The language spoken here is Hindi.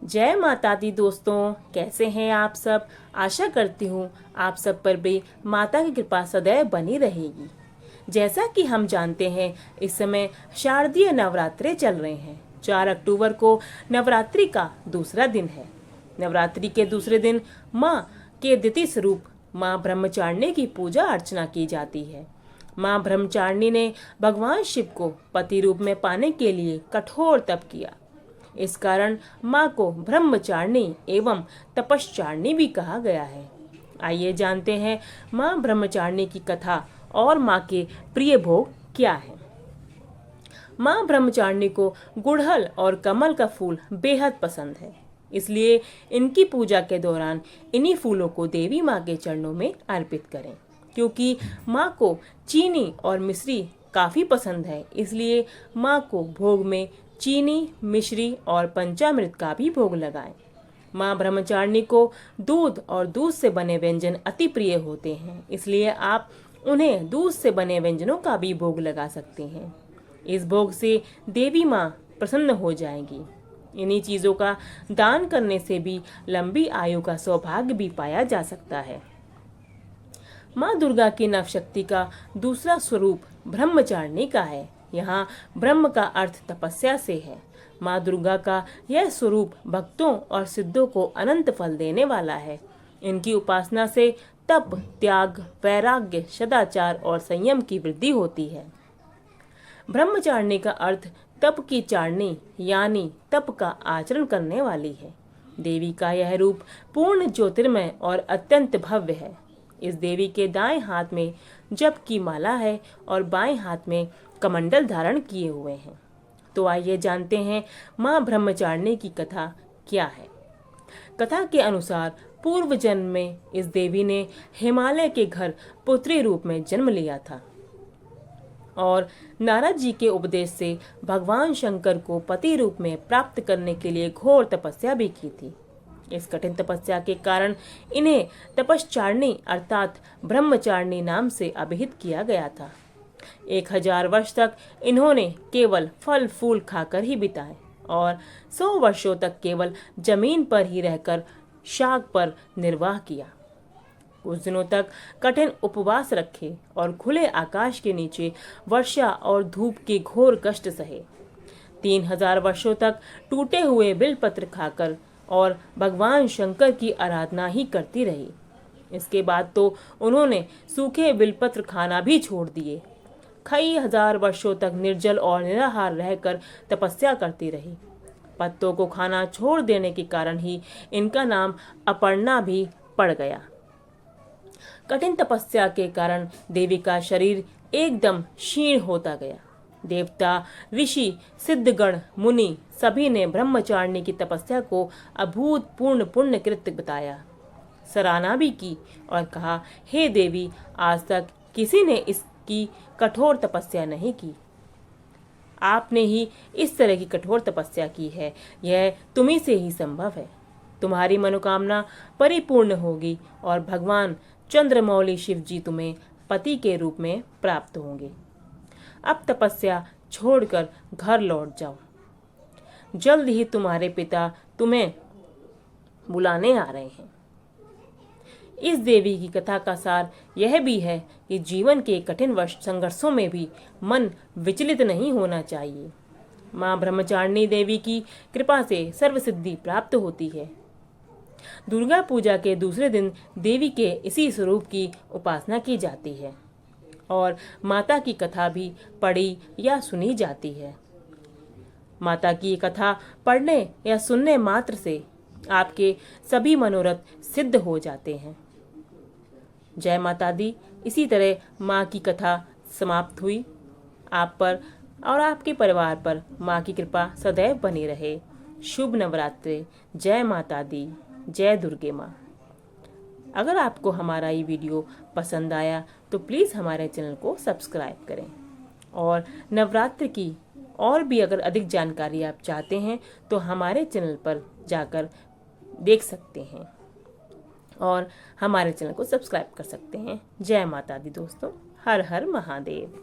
जय माता दी दोस्तों, कैसे हैं आप सब। आशा करती हूँ आप सब पर भी माता की कृपा सदैव बनी रहेगी। जैसा कि हम जानते हैं इस समय शारदीय नवरात्रे चल रहे हैं। 4 अक्टूबर को नवरात्रि का दूसरा दिन है। नवरात्रि के दूसरे दिन माँ के द्वितीय स्वरूप माँ ब्रह्मचारिणी की पूजा अर्चना की जाती है। माँ ब्रह्मचारिणी ने भगवान शिव को पति रूप में पाने के लिए कठोर तप किया। इस कारण माँ को ब्रह्मचारिणी एवं तपश्चारिणी भी कहा गया है। आइए जानते हैं माँ ब्रह्मचारिणी की कथा और माँ के प्रिय भोग क्या है। माँ ब्रह्मचारिणी को गुड़हल और कमल का फूल बेहद पसंद है, इसलिए इनकी पूजा के दौरान इन्हीं फूलों को देवी माँ के चरणों में अर्पित करें। क्योंकि माँ को चीनी और मिश्री काफ़ी पसंद है, इसलिए माँ को भोग में चीनी, मिश्री और पंचामृत का भी भोग लगाएं। माँ ब्रह्मचारिणी को दूध और दूध से बने व्यंजन अति प्रिय होते हैं, इसलिए आप उन्हें दूध से बने व्यंजनों का भी भोग लगा सकते हैं। इस भोग से देवी माँ प्रसन्न हो जाएंगी। इन्हीं चीज़ों का दान करने से भी लंबी आयु का सौभाग्य भी पाया जा सकता है। माँ दुर्गा की नवशक्ति का दूसरा स्वरूप ब्रह्मचारिणी का है। यहाँ ब्रह्म का अर्थ तपस्या से है। माँ दुर्गा का यह स्वरूप भक्तों और सिद्धों को अनंत फल देने वाला है। इनकी उपासना से तप, त्याग, वैराग्य, सदाचार और संयम की वृद्धि होती है। ब्रह्मचारिणी का अर्थ तप की चारणी यानी तप का आचरण करने वाली है। देवी का यह रूप पूर्ण ज्योतिर्मय और अत्यंत भव्य है। इस देवी के दाएं हाथ में जप की माला है और बाएं हाथ में कमंडल धारण किए हुए हैं। तो आइए जानते हैं माँ ब्रह्मचारिणी की कथा क्या है। कथा के अनुसार पूर्व जन्म में इस देवी ने हिमालय के घर पुत्री रूप में जन्म लिया था और नारद जी के उपदेश से भगवान शंकर को पति रूप में प्राप्त करने के लिए घोर तपस्या भी की थी। इस कठिन तपस्या के कारण इन्हें तपश्चारिणी अर्थात ब्रह्मचारिणी नाम से अभिहित किया गया था। 1000 वर्ष तक इन्होंने केवल फल फूल खाकर ही बिताए और 100 वर्षों तक केवल जमीन पर ही रहकर शाक पर निर्वाह किया। कुछ दिनों तक कठिन उपवास रखे और खुले आकाश के नीचे वर्षा और धूप के घोर कष्ट सहे। 3000 वर्षों तक टूटे हुए बिलपत्र खाकर और भगवान शंकर की आराधना ही करती रही। इसके बाद तो उन्होंने सूखे बिलपत्र खाना भी छोड़ दिए। कई हजार वर्षों तक निर्जल और निराहार रहकर तपस्या करती रही। पत्तों को खाना छोड़ देने के कारण ही इनका नाम अपर्णा भी पड़ गया। कठिन तपस्या के कारण देवी का शरीर एकदम क्षीण होता गया। देवता, ऋषि, सिद्धगण, मुनि सभी ने ब्रह्मचारिणी की तपस्या को अभूतपूर्ण पुण्य कृत्य बताया, सराहना भी की और कहा, हे देवी, आज तक किसी ने इसकी कठोर तपस्या नहीं की। आपने ही इस तरह की कठोर तपस्या की है, यह तुम्ही से ही संभव है। तुम्हारी मनोकामना परिपूर्ण होगी और भगवान चंद्रमौली शिव जी तुम्हें पति के रूप में प्राप्त होंगे। अब तपस्या छोड़कर घर लौट जाओ। जल्द ही तुम्हारे पिता तुम्हें बुलाने आ रहे हैं। इस देवी की कथा का सार यह भी है कि जीवन के कठिन संघर्षों में भी मन विचलित नहीं होना चाहिए। माँ ब्रह्मचारिणी देवी की कृपा से सर्वसिद्धि प्राप्त होती है। दुर्गा पूजा के दूसरे दिन देवी के इसी स्वरूप की उपासना की जाती है और माता की कथा भी पढ़ी या सुनी जाती है। माता की कथा पढ़ने या सुनने मात्र से आपके सभी मनोरथ सिद्ध हो जाते हैं। जय माता दी। इसी तरह माँ की कथा समाप्त हुई। आप पर और आपके परिवार पर माँ की कृपा सदैव बनी रहे। शुभ नवरात्रि। जय माता दी। जय दुर्गे माँ। अगर आपको हमारा ये वीडियो पसंद आया तो प्लीज़ हमारे चैनल को सब्सक्राइब करें और नवरात्र की और भी अगर अधिक जानकारी आप चाहते हैं तो हमारे चैनल पर जाकर देख सकते हैं और हमारे चैनल को सब्सक्राइब कर सकते हैं। जय माता दी दोस्तों। हर हर महादेव।